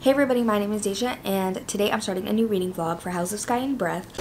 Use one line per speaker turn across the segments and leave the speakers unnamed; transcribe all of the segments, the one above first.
Hey everybody, my name is Deja, and today I'm starting a new reading vlog for House of Sky and Breath.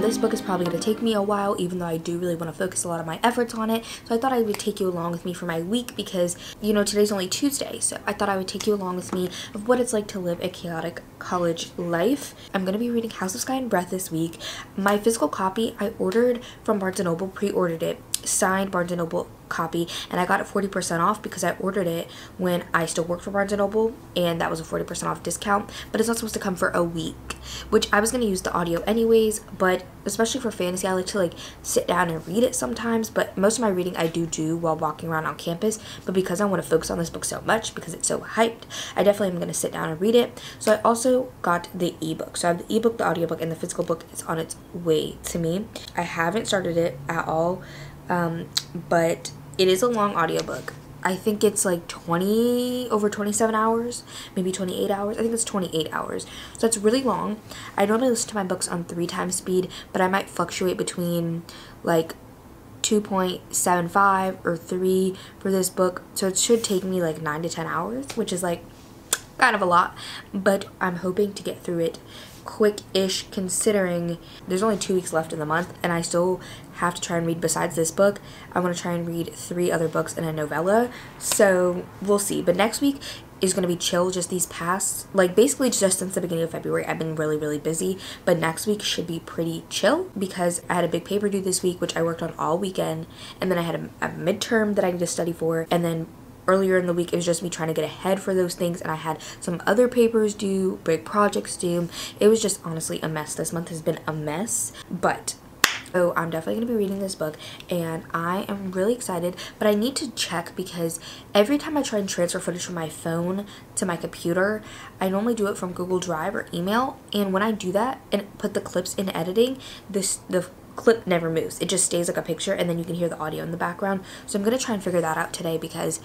This book is probably going to take me a while, even though I do really want to focus a lot of my efforts on it. So I thought I would take you along with me for my week because, you know, today's only Tuesday. So I thought I would take you along with me of what it's like to live a chaotic college life. I'm going to be reading House of Sky and Breath this week. My physical copy I ordered from Barnes & Noble, pre-ordered it, signed Barnes & Noble copy, and I got it 40% off because I ordered it when I still worked for Barnes & Noble, and that was a 40% off discount, but it's not supposed to come for a week, which I was going to use the audio anyways, but especially for fantasy, I like to sit down and read it sometimes, but most of my reading I do while walking around on campus, but because I want to focus on this book so much, because it's so hyped, I definitely am going to sit down and read it. So I also got the ebook. So I have the ebook, the audiobook, and the physical book is on its way to me. I haven't started it at all, but it is a long audiobook. I think it's like over 27 hours, maybe 28 hours. I think it's 28 hours. So it's really long. I normally listen to my books on 3 times speed, but I might fluctuate between like 2.75 or 3 for this book. So it should take me like 9 to 10 hours, which is like kind of a lot, but I'm hoping to get through it quick-ish considering there's only 2 weeks left in the month and I still have to try and read. Besides this book, I want to try and read 3 other books and a novella, so we'll see. But next week is going to be chill. Just these past, basically just since the beginning of February, I've been really busy, but next week should be pretty chill because I had a big paper due this week, which I worked on all weekend, and then I had a midterm that I need to study for, and then earlier in the week, it was just me trying to get ahead for those things, and I had some other papers due, big projects due. It was just honestly a mess. This month has been a mess, but so I'm definitely going to be reading this book, and I am really excited, but I need to check because every time I try and transfer footage from my phone to my computer, I normally do it from Google Drive or email, and when I do that and put the clips in editing, the clip never moves. It just stays like a picture, and then you can hear the audio in the background. So I'm going to try and figure that out today because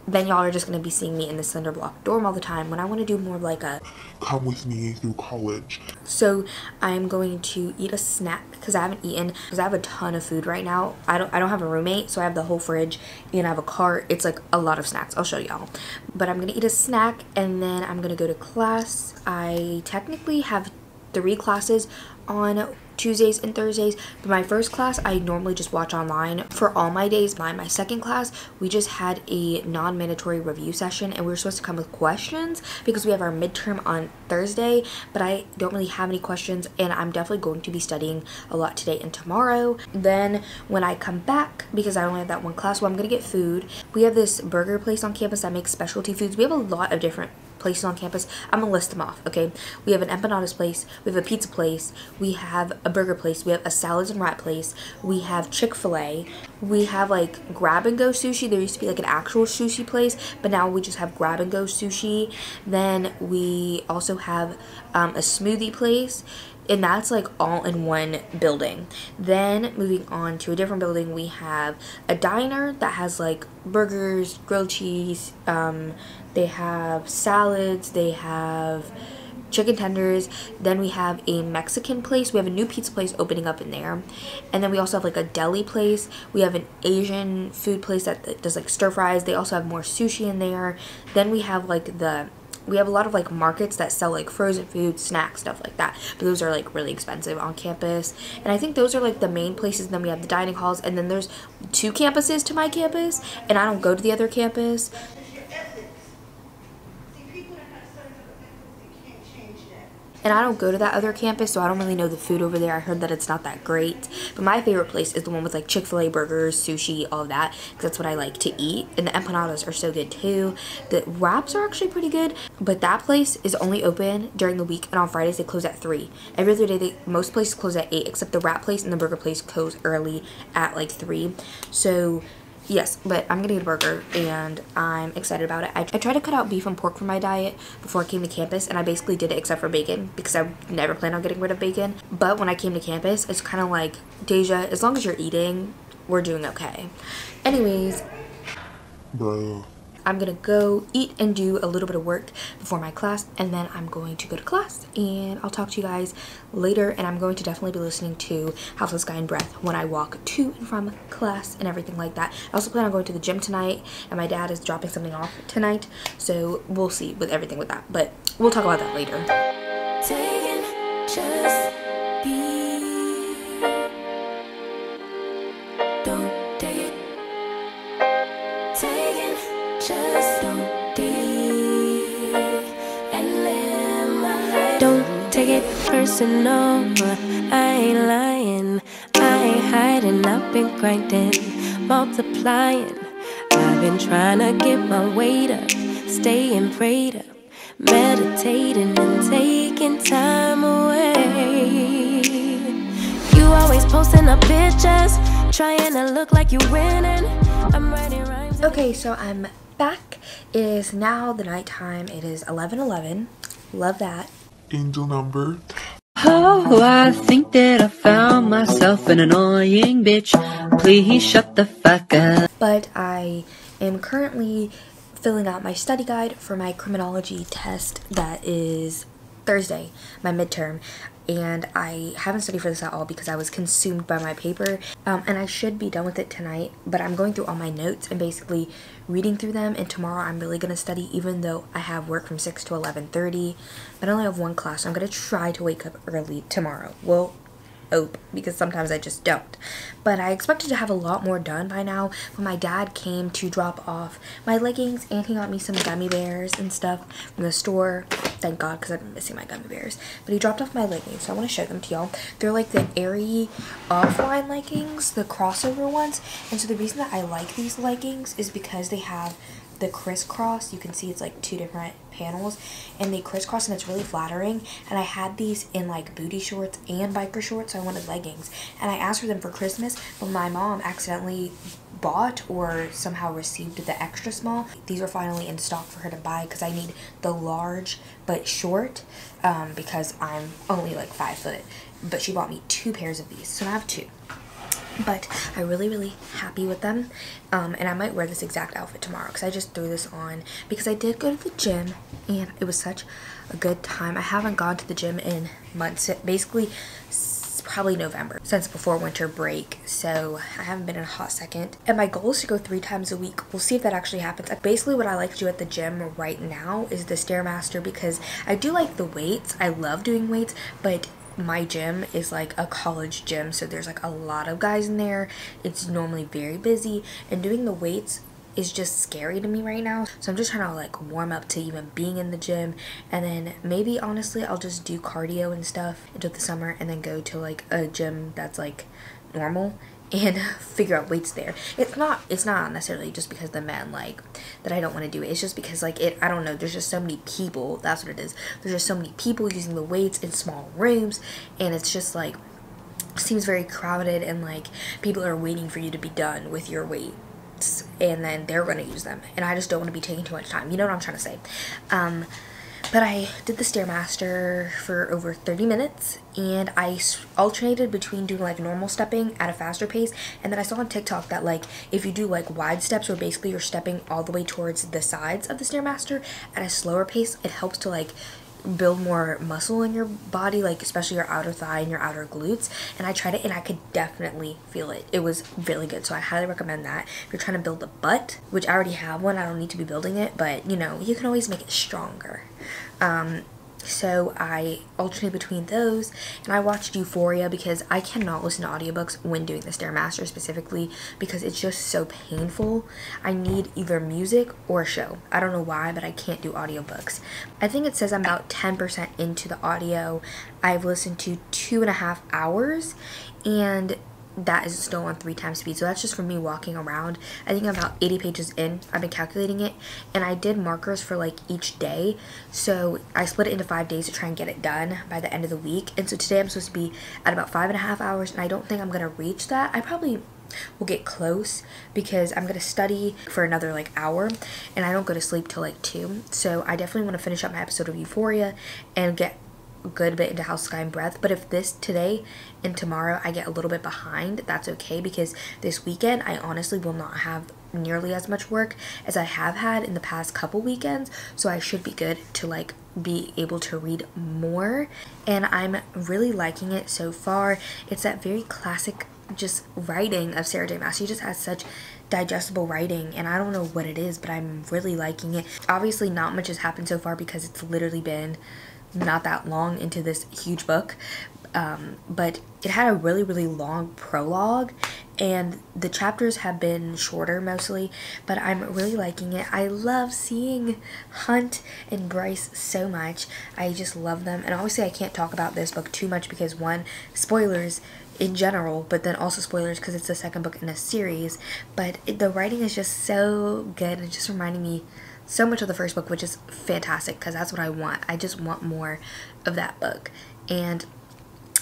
then y'all are just going to be seeing me in the cinder block dorm all the time when I want to do more of like a come with me through college. So I'm going to eat a snack because I haven't eaten, because I have a ton of food right now. I don't have a roommate, so I have the whole fridge and I have a cart. It's like a lot of snacks. I'll show y'all. But I'm going to eat a snack and then I'm going to go to class. I technically have 3 classes on Tuesdays and Thursdays, but my first class I normally just watch online for all my days. My second class, we just had a non-mandatory review session and we were supposed to come with questions because we have our midterm on Thursday, but I don't really have any questions and I'm definitely going to be studying a lot today and tomorrow. Then when I come back, because I only have that one class, well, I'm gonna get food. We have this burger place on campus that makes specialty foods. We have a lot of different places on campus. I'm gonna list them off, okay? We have an empanadas place, we have a pizza place, we have a burger place, we have a salads and wrap place, we have Chick-fil-A, we have like grab and go sushi. There used to be like an actual sushi place, but now we just have grab and go sushi. Then we also have a smoothie place, and that's like all in one building. Then moving on to a different building, we have a diner that has like burgers, grilled cheese, they have salads, they have chicken tenders. Then we have a Mexican place. We have a new pizza place opening up in there, and then we also have like a deli place. We have an Asian food place that does like stir fries. They also have more sushi in there. Then we have we have a lot of like markets that sell like frozen food, snacks, stuff like that, but those are like really expensive on campus, and I think those are like the main places. And then we have the dining halls, and then there's 2 campuses to my campus, and I don't go to the other campus. And I don't go to that other campus, so I don't really know the food over there. I heard that it's not that great. But my favorite place is the one with like Chick-fil-A burgers, sushi, all of that, because that's what I like to eat. And the empanadas are so good too. The wraps are actually pretty good, but that place is only open during the week, and on Fridays they close at 3. Every other day, most places close at 8, except the wrap place and the burger place close early at like 3. So yes, but I'm gonna get a burger and I'm excited about it. I tried to cut out beef and pork from my diet before I came to campus, and I basically did it except for bacon because I never planned on getting rid of bacon. But when I came to campus, it's kind of like, Deja, as long as you're eating, we're doing okay. Anyways, bro, I'm gonna go eat and do a little bit of work before my class, and then I'm going to go to class, and I'll talk to you guys later. And I'm going to definitely be listening to House of Sky and Breath when I walk to and from class and everything like that. I also plan on going to the gym tonight, and my dad is dropping something off tonight, so we'll see with everything with that, but we'll talk about that later.
Just be. Don't take it. Taking, just don't be. And live my life. Don't take it personal. I ain't lying. I ain't hiding. I've been grinding, multiplying. I've been trying to get my weight up, staying prayed up, meditating and taking time away. You always posting up pictures, trying to look like you winning. I'm writing rhymes.
Okay, so I'm back. It is now the nighttime. It is 11:11. Love that.
Angel number.
Oh, I think that I found myself an annoying bitch. Please shut the fuck up.
But I am currently filling out my study guide for my criminology test that is Thursday, my midterm, and I haven't studied for this at all because I was consumed by my paper, and I should be done with it tonight, but I'm going through all my notes and basically reading through them, and tomorrow I'm really going to study, even though I have work from 6 to 11:30, but I only have one class, so I'm going to try to wake up early tomorrow. Well, because sometimes I just don't. But I expected to have a lot more done by now, but my dad came to drop off my leggings, and he got me some gummy bears and stuff from the store. Thank God, because I've been missing my gummy bears. But he dropped off my leggings, so I want to show them to y'all. They're like the airy offline leggings, the crossover ones. And so the reason that I like these leggings is because they have the crisscross. You can see it's like two different panels, and they crisscross, and it's really flattering. And I had these in like booty shorts and biker shorts, so I wanted leggings, and I asked for them for Christmas, but my mom accidentally bought or somehow received the extra small. These are finally in stock for her to buy because I need the large but short, because I'm only like 5 foot, but she bought me 2 pairs of these, so I have 2. But I'm really happy with them, and I might wear this exact outfit tomorrow because I just threw this on because I did go to the gym and it was such a good time. I haven't gone to the gym in months, basically probably November, since before winter break, so I haven't been in a hot second, and my goal is to go 3 times a week. We'll see if that actually happens. Basically what I like to do at the gym right now is the Stairmaster, because I do like the weights. I love doing weights, but my gym is like a college gym, so there's like a lot of guys in there. It's normally very busy, and doing the weights is just scary to me right now, so I'm just trying to like warm up to even being in the gym, and then maybe honestly I'll just do cardio and stuff until the summer, and then go to like a gym that's like normal and figure out weights there. It's not necessarily just because the men like that I don't want to do it. It's just because like I don't know, there's just so many people. That's what it is. There's just so many people using the weights in small rooms, and it's just like seems very crowded, and like people are waiting for you to be done with your weights, and then they're going to use them, and I just don't want to be taking too much time. You know what I'm trying to say. But I did the Stairmaster for over 30 minutes, and I alternated between doing like normal stepping at a faster pace, and then I saw on TikTok that like if you do like wide steps, where basically you're stepping all the way towards the sides of the Stairmaster at a slower pace, it helps to like build more muscle in your body, like especially your outer thigh and your outer glutes. And I tried it, and I could definitely feel it. It was really good, so I highly recommend that if you're trying to build a butt, which I already have one. I don't need to be building it, but you know, you can always make it stronger. So I alternate between those, and I watched Euphoria because I cannot listen to audiobooks when doing the Stairmaster, specifically because it's just so painful. I need either music or a show. I don't know why, but I can't do audiobooks. I think it says I'm about 10% into the audio. I've listened to 2.5 hours, and that is still on 3 times speed, so that's just for me walking around. I think I'm about 80 pages in. I've been calculating it, and I did markers for like each day, so I split it into 5 days to try and get it done by the end of the week. And so today I'm supposed to be at about 5.5 hours, and I don't think I'm gonna reach that. I probably will get close because I'm gonna study for another like hour, and I don't go to sleep till like 2, so I definitely want to finish up my episode of Euphoria and good bit into House, Sky, and Breath. But if this today and tomorrow I get a little bit behind, that's okay, because this weekend I honestly will not have nearly as much work as I have had in the past couple weekends, so I should be good to like be able to read more. And I'm really liking it so far. It's that very classic just writing of Sarah J. Maas. She just has such digestible writing, and I don't know what it is, but I'm really liking it. Obviously not much has happened so far because it's literally been not that long into this huge book, but it had a really long prologue, and the chapters have been shorter mostly, but I'm really liking it. I love seeing Hunt and Bryce so much. I just love them. And obviously I can't talk about this book too much because, one, spoilers in general, but then also spoilers because it's the second book in a series. But the writing is just so good, and it's just reminding me so much of the first book, which is fantastic because that's what I want. I just want more of that book. And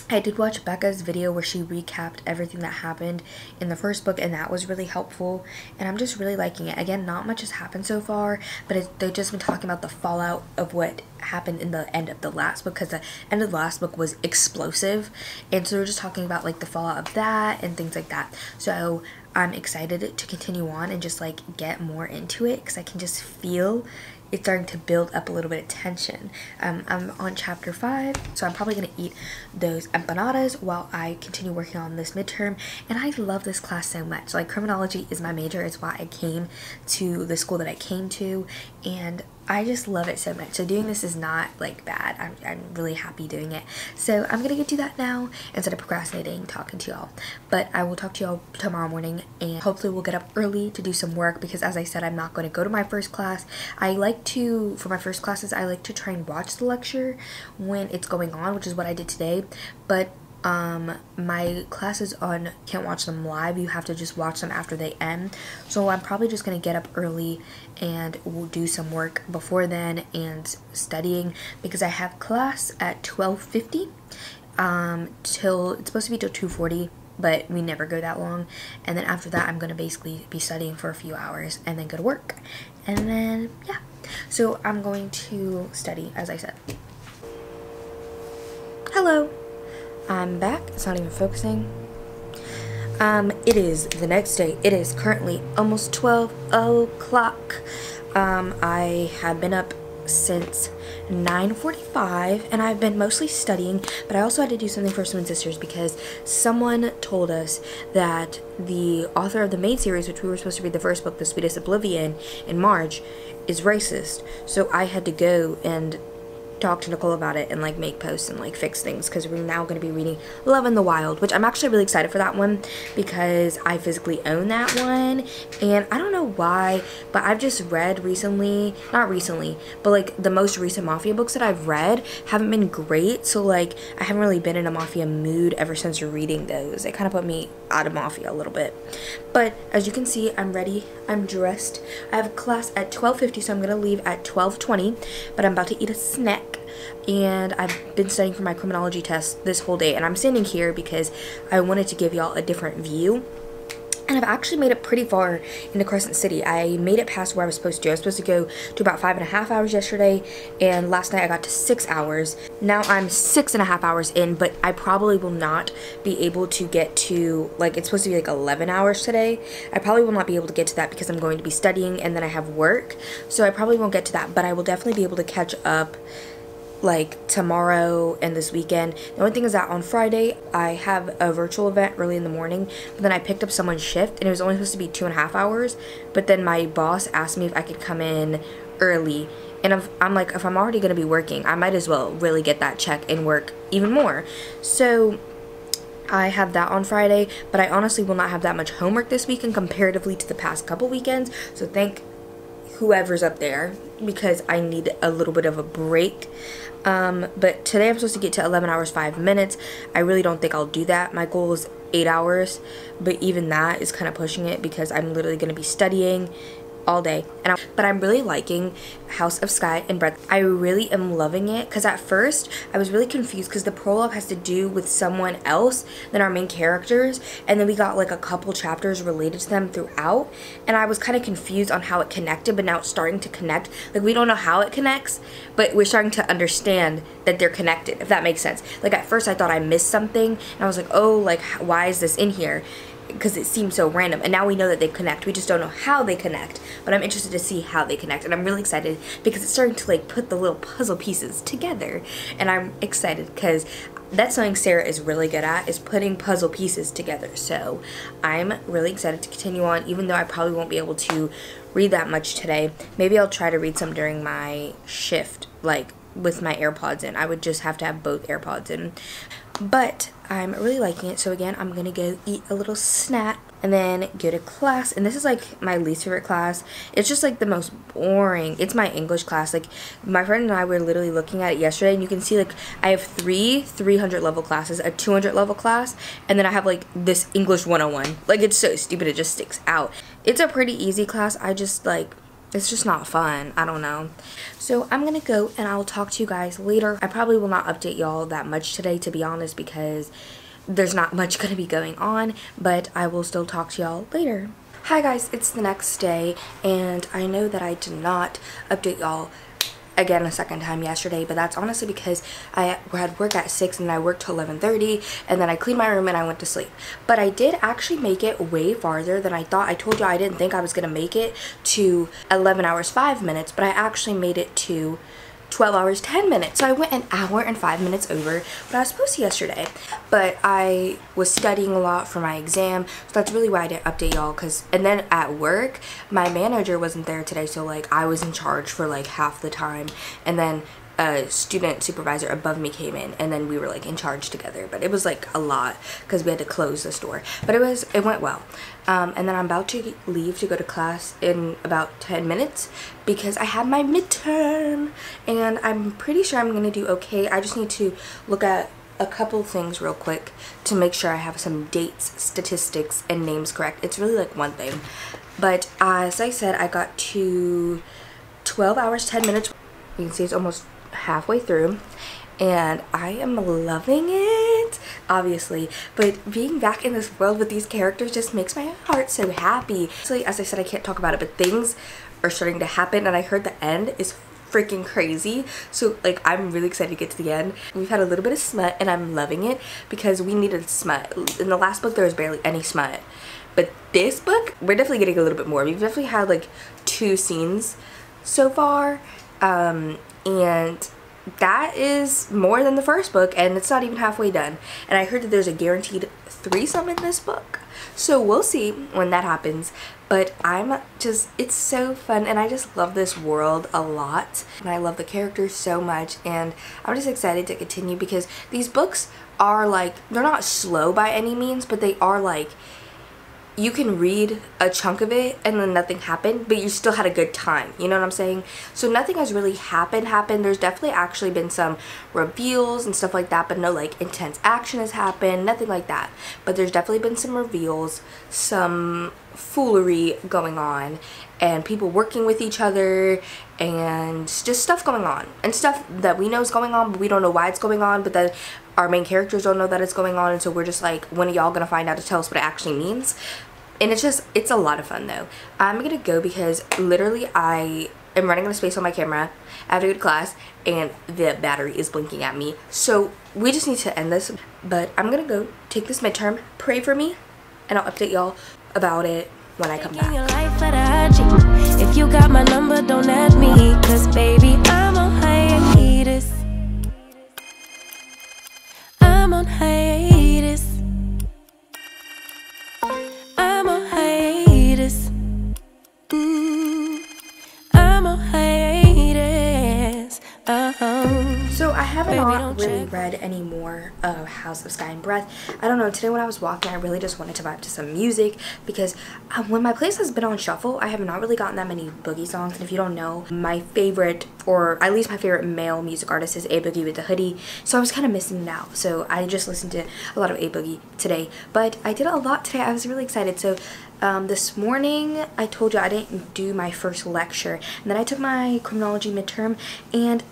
I did watch Becca's video where she recapped everything that happened in the first book, and that was really helpful, and I'm just really liking it. Again, not much has happened so far, but they've just been talking about the fallout of what happened in the end of the last book, because the end of the last book was explosive, and so they're just talking about like the fallout of that and things like that. So I'm excited to continue on and just like get more into it, because I can just feel it's starting to build up a little bit of tension. I'm on chapter 5, so I'm probably going to eat those empanadas while I continue working on this midterm, and I love this class so much. Like, criminology is my major. It's why I came to the school that I came to, and I just love it so much. So doing this is not like bad. I'm really happy doing it. So I'm gonna get to that now instead of procrastinating talking to y'all. But I will talk to y'all tomorrow morning, and hopefully we'll get up early to do some work, because as I said, I'm not going to go to my first class. I like to, for my first classes, I like to try and watch the lecture when it's going on, which is what I did today. But my classes on can't watch them live. You have to just watch them after they end. So I'm probably just gonna get up early and we'll do some work before then and studying, because I have class at 12:50 till it's supposed to be till 2:40, but we never go that long. And then after that, I'm gonna basically be studying for a few hours and then go to work, and then yeah. So I'm going to study, as I said. Hello, I'm back. It's not even focusing. It is the next day. It is currently almost 12 o'clock. I have been up since 9:45, and I've been mostly studying, but I also had to do something for Swin Sisters, because someone told us that the author of the main series, which we were supposed to read the first book, The Sweetest Oblivion, in March, is racist. So I had to go and talk to Nicole about it and like make posts and like fix things, because we're now going to be reading Love in the Wild, which I'm actually really excited for that one, because I physically own that one, and I don't know why, but I've just read recently, not recently, but like the most recent Mafia books that I've read haven't been great, so like I haven't really been in a Mafia mood ever since reading those. It kind of put me out of Mafia a little bit. But as you can see, I'm ready, I'm dressed. I have class at 12:50, so I'm going to leave at 12:20, but I'm about to eat a snack. And I've been studying for my criminology test this whole day, and I'm standing here because I wanted to give y'all a different view. And I've actually made it pretty far into Crescent City. I made it past where I was supposed to. I was supposed to go to about 5.5 hours yesterday, and last night I got to 6 hours. Now I'm 6.5 hours in, but I probably will not be able to get to, like, it's supposed to be like 11 hours today. I probably will not be able to get to that because I'm going to be studying and then I have work. So I probably won't get to that, but I will definitely be able to catch up like tomorrow and this weekend. The only thing is that on Friday I have a virtual event early in the morning, but then I picked up someone's shift and it was only supposed to be 2.5 hours, but then my boss asked me if I could come in early, and I'm like, if I'm already going to be working, I might as well really get that check and work even more. So I have that on Friday, but I honestly will not have that much homework this weekend comparatively to the past couple weekends, so thank whoever's up there, because I need a little bit of a break. But today I'm supposed to get to 11 hours 5 minutes. I really don't think I'll do that. My goal is 8 hours, but even that is kind of pushing it because I'm literally going to be studying all day. But I'm really liking House of Sky and Breath. I really am loving it because at first I was really confused because the prologue has to do with someone else than our main characters, and then we got like a couple chapters related to them throughout, and I was kind of confused on how it connected, but now it's starting to connect. Like, we don't know how it connects, but we're starting to understand that they're connected, if that makes sense. Like, at first I thought I missed something and I was like, oh, like, why is this in here? Because it seems so random, and now we know that they connect. We just don't know how they connect, but I'm interested to see how they connect, and I'm really excited because it's starting to like put the little puzzle pieces together, and I'm excited because that's something Sarah is really good at, is putting puzzle pieces together. So I'm really excited to continue on, even though I probably won't be able to read that much today. Maybe I'll try to read some during my shift, like with my AirPods in. I would just have to have both AirPods in. But I'm really liking it. So again, I'm gonna go eat a little snack and then go to class. And this is like my least favorite class. It's just like the most boring. It's my English class. Like, my friend and I were literally looking at it yesterday, and you can see like I have three 300 level classes, a 200 level class, and then I have like this English 101. Like, it's so stupid, it just sticks out. It's a pretty easy class. I just like, it's just not fun. I don't know. So I'm gonna go and I'll talk to you guys later. I probably will not update y'all that much today, to be honest, because there's not much gonna be going on, but I will still talk to y'all later. Hi guys, it's the next day, and I know that I did not update y'all again a second time yesterday, but that's honestly because I had work at 6 and I worked till 11:30, and then I cleaned my room and I went to sleep. But I did actually make it way farther than I thought. I told you I didn't think I was gonna make it to 11 hours 5 minutes, but I actually made it to 12 hours 10 minutes. So I went an hour and 5 minutes over what I was supposed to yesterday. But I was studying a lot for my exam, so that's really why I didn't update y'all. And then at work, my manager wasn't there today, so like I was in charge for like half the time, and then a student supervisor above me came in, and then we were like in charge together. But it was like a lot because we had to close the store, but it went well. And then I'm about to leave to go to class in about 10 minutes because I have my midterm, and I'm pretty sure I'm gonna do okay. I just need to look at a couple things real quick to make sure I have some dates, statistics, and names correct. It's really like one thing, but as I said, I got to 12 hours 10 minutes. You can see it's almost halfway through, and I am loving it, obviously. But being back in this world with these characters just makes my heart so happy. So as I said, I can't talk about it, but things are starting to happen, and I heard the end is freaking crazy. So like, I'm really excited to get to the end. We've had a little bit of smut, and I'm loving it because we needed smut. In the last book there was barely any smut, but this book we're definitely getting a little bit more. We've definitely had like 2 scenes so far, and that is more than the first book, and it's not even halfway done. And I heard that there's a guaranteed threesome in this book, so we'll see when that happens. But it's so fun, and I just love this world a lot, and I love the characters so much, and I'm just excited to continue because these books are like, they're not slow by any means, but they are like, you can read a chunk of it and then nothing happened, but you still had a good time. You know what I'm saying? So nothing has really happened. There's definitely actually been some reveals and stuff like that, but no like intense action has happened, nothing like that. But there's definitely been some reveals, some foolery going on, and people working with each other, and just stuff going on, and stuff that we know is going on, but we don't know why it's going on, but then our main characters don't know that it's going on, and so we're just like, when are y'all gonna find out to tell us what it actually means? And it's a lot of fun though. I'm gonna go because literally I am running out of space on my camera. I have to go to class and the battery is blinking at me, so we just need to end this. But I'm gonna go take this midterm, pray for me, and I'll update y'all about it when I come back.
If you got my number, don't add me, cause baby, I'm on hiatus. I'm on hiatus. I'm on hiatus. I'm on hiatus.
So I haven't really read any more of House of Sky and Breath. I don't know, today when I was walking, I really just wanted to vibe to some music because when my playlist has been on shuffle, I have not really gotten that many Boogie songs. And if you don't know, my favorite, or at least my favorite male music artist, is A Boogie with the Hoodie. So I was kind of missing it out. So I just listened to a lot of A Boogie today. But I did a lot today. I was really excited. So This morning I told you I didn't do my first lecture, and then I took my criminology midterm, and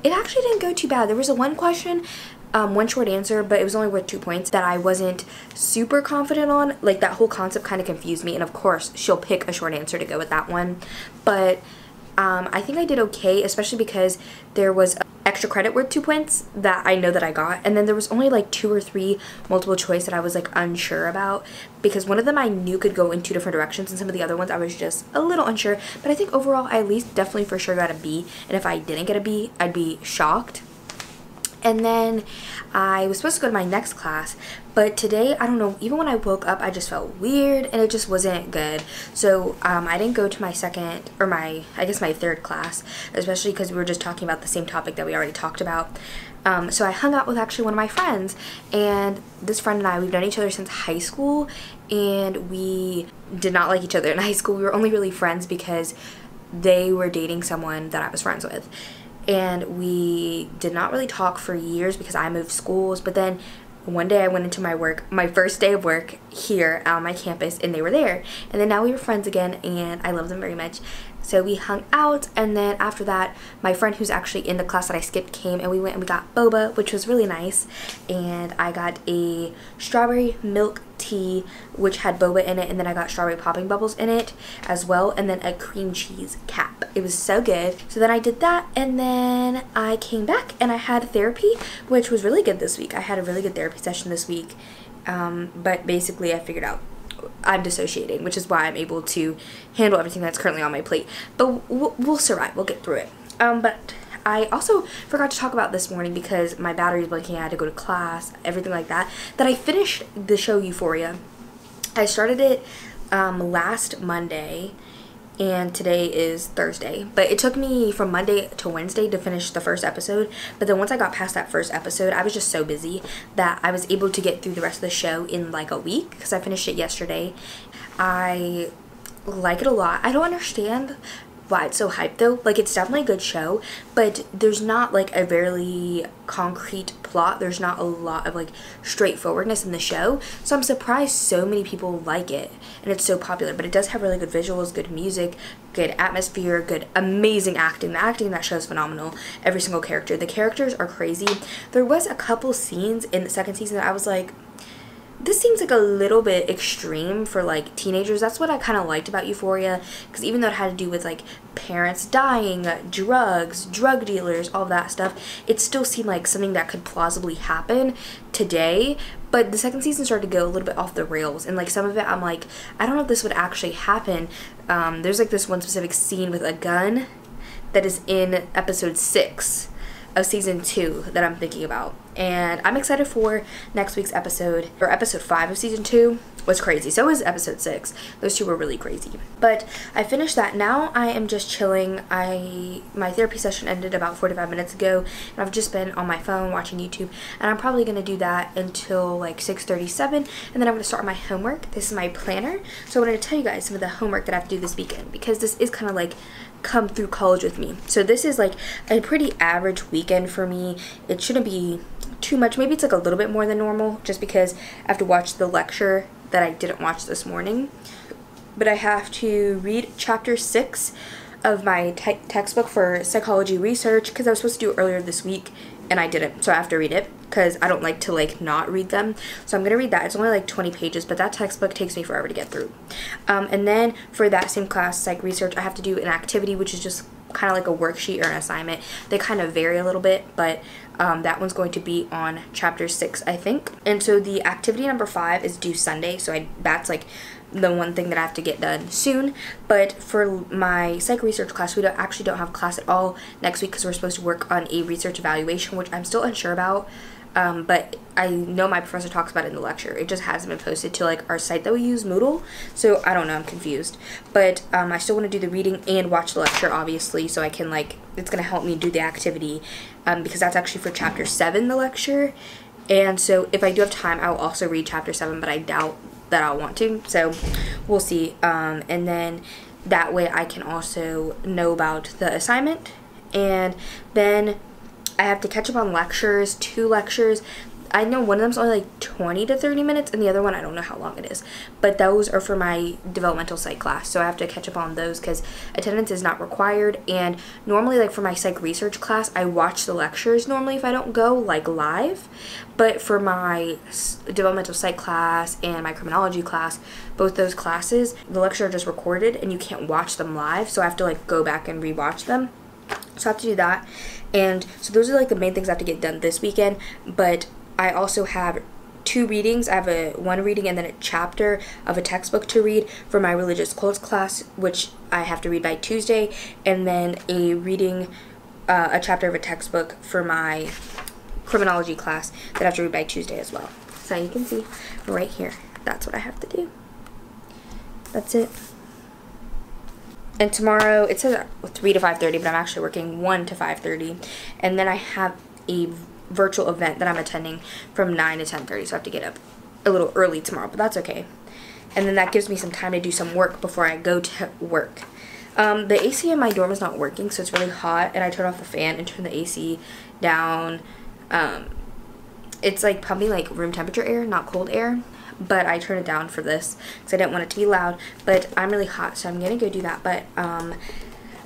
it actually didn't go too bad. There was a one question, one short answer, but it was only worth 2 points that I wasn't super confident on. Like, that whole concept kind of confused me, and of course she'll pick a short answer to go with that one. But I think I did okay, especially because there was extra credit worth 2 points that I know that I got, and then there was only like 2 or 3 multiple choice that I was like unsure about, because one of them I knew could go in 2 different directions, and some of the other ones I was just a little unsure. But I think overall I at least definitely for sure got a B, and if I didn't get a B, I'd be shocked. And then I was supposed to go to my next class, but today, I don't know, even when I woke up, I just felt weird, and it just wasn't good. So I didn't go to my second, or I guess my third class, especially because we were just talking about the same topic that we already talked about. So I hung out with actually one of my friends, and this friend and I, we've known each other since high school, and we did not like each other in high school. We were only really friends because they were dating someone that I was friends with. And we did not really talk for years because I moved schools. But then one day I went into my first day of work here on my campus, and they were there. And then now we were friends again, and I love them very much. So we hung out, and then after that, my friend who's actually in the class that I skipped came, and we went and we got boba, which was really nice. And I got a strawberry milk tea, which had boba in it, and then I got strawberry popping bubbles in it as well, and then a cream cheese cap. It was so good. So then I did that, and then I came back and I had therapy, which was really good this week. I had a really good therapy session this week, but basically I figured out I'm dissociating, which is why I'm able to handle everything that's currently on my plate. But we'll survive. We'll get through it. But I also forgot to talk about this morning because my battery's blinking. I had to go to class, everything like that. That I finished the show Euphoria. I started it last Monday, and today is Thursday. But it took me from Monday to Wednesday to finish the first episode. But then once I got past that first episode, I was just so busy that I was able to get through the rest of the show in like a week, because I finished it yesterday. I like it a lot. I don't understand why it's so hyped though. Like, it's definitely a good show, but there's not like a very concrete plot. There's not a lot of like straightforwardness in the show, so I'm surprised so many people like it and it's so popular. But it does have really good visuals, good music, good atmosphere, good amazing acting. The acting in that show is phenomenal. Every single character, the characters are crazy. There was a couple scenes in the second season that I was like, this seems like a little bit extreme for like teenagers. That's what I kind of liked about Euphoria, because even though it had to do with like parents dying, drugs, drug dealers, all that stuff, it still seemed like something that could plausibly happen today. But the second season started to go a little bit off the rails, and like some of it I'm like, I don't know if this would actually happen. There's like this one specific scene with a gun that is in episode 6 of season 2 that I'm thinking about, and I'm excited for next week's episode, or episode 5 of season 2 was crazy. So was episode 6. Those two were really crazy. But I finished that. Now I am just chilling. My therapy session ended about 45 minutes ago, and I've just been on my phone watching YouTube, and I'm probably gonna do that until like 6:37, and then I'm gonna start my homework. This is my planner, so I wanted to tell you guys some of the homework that I have to do this weekend, because this is kind of like come through college with me. So this is like a pretty average weekend for me. It shouldn't be too much. Maybe it's like a little bit more than normal, just because I have to watch the lecture that I didn't watch this morning. But I have to read chapter 6 of my textbook for psychology research, because I was supposed to do it earlier this week and I didn't, so I have to read it because I don't like to like not read them. So I'm gonna read that. It's only like 20 pages, but that textbook takes me forever to get through. And then for that same class, psych research, I have to do an activity, which is just kind of like a worksheet or an assignment. They kind of vary a little bit, but that one's going to be on chapter 6, I think. And so the activity number 5 is due Sunday, so that's like the one thing that I have to get done soon. But for my psych research class, we actually don't have class at all next week, because we're supposed to work on a research evaluation, which I'm still unsure about. But I know my professor talks about it in the lecture. It just hasn't been posted to like our site that we use, Moodle. So I don't know, I'm confused. But I still want to do the reading and watch the lecture, obviously, so I can like, it's going to help me do the activity, because that's actually for chapter 7, the lecture. And so if I do have time, I will also read chapter 7, but I doubt that I'll want to. So we'll see. And then that way I can also know about the assignment. And then I have to catch up on lectures, 2 lectures. I know one of them's only like 20 to 30 minutes, and the other one I don't know how long it is, but those are for my developmental psych class, so I have to catch up on those because attendance is not required. And normally, like for my psych research class, I watch the lectures normally if I don't go like live, but for my developmental psych class and my criminology class, both those classes, the lectures are just recorded and you can't watch them live, so I have to like go back and rewatch them. So I have to do that. And so those are like the main things I have to get done this weekend. But I also have 2 readings. I have one reading and then a chapter of a textbook to read for my religious cults class, which I have to read by Tuesday, and then a reading, a chapter of a textbook for my criminology class that I have to read by Tuesday as well. So you can see right here, that's what I have to do. That's it. And tomorrow, it says 3 to 5:30, but I'm actually working 1 to 5:30. And then I have a virtual event that I'm attending from 9 to 10:30, so I have to get up a little early tomorrow, but that's okay. And then that gives me some time to do some work before I go to work. The AC in my dorm is not working, so it's really hot, and I turn off the fan and turn the AC down. It's like pumping like room temperature air, not cold air. But I turned it down for this because I didn't want it to be loud. But I'm really hot, so I'm gonna go do that. But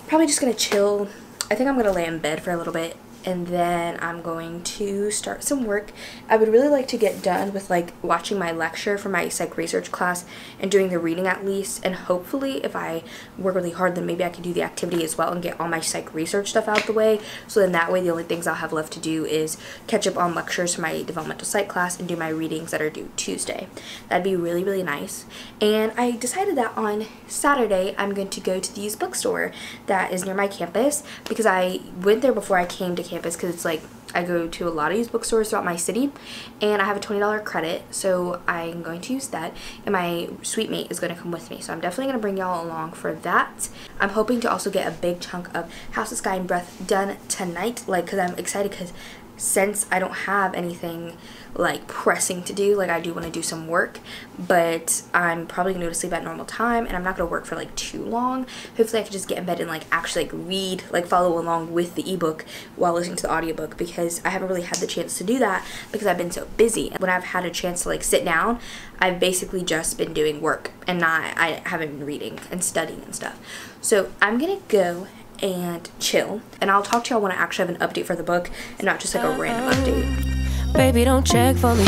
probably just gonna chill. I think I'm gonna lay in bed for a little bit, and then I'm going to start some work. I would really like to get done with like watching my lecture for my psych research class and doing the reading at least, and hopefully if I work really hard, then maybe I can do the activity as well and get all my psych research stuff out the way. So then that way the only things I'll have left to do is catch up on lectures for my developmental psych class and do my readings that are due Tuesday. That'd be really, really nice. And I decided that on Saturday I'm going to go to the used bookstore that is near my campus, because I went there before I came to campus, because it's like I go to a lot of used bookstores throughout my city, and I have a $20 credit, so I'm going to use that, and my sweet mate is going to come with me, so I'm definitely going to bring y'all along for that. I'm hoping to also get a big chunk of House of Sky and Breath done tonight, like, because I'm excited, because since I don't have anything like pressing to do, like I do want to do some work, but I'm probably gonna go to sleep at normal time, and I'm not gonna work for like too long. Hopefully I can just get in bed and like actually like read, like follow along with the ebook while listening to the audiobook, because I haven't really had the chance to do that because I've been so busy. When I've had a chance to like sit down, I've basically just been doing work and I haven't been reading and studying and stuff. So I'm gonna go and chill, and I'll talk to y'all when I actually have an update for the book and not just like a random update.
Baby, don't check for me.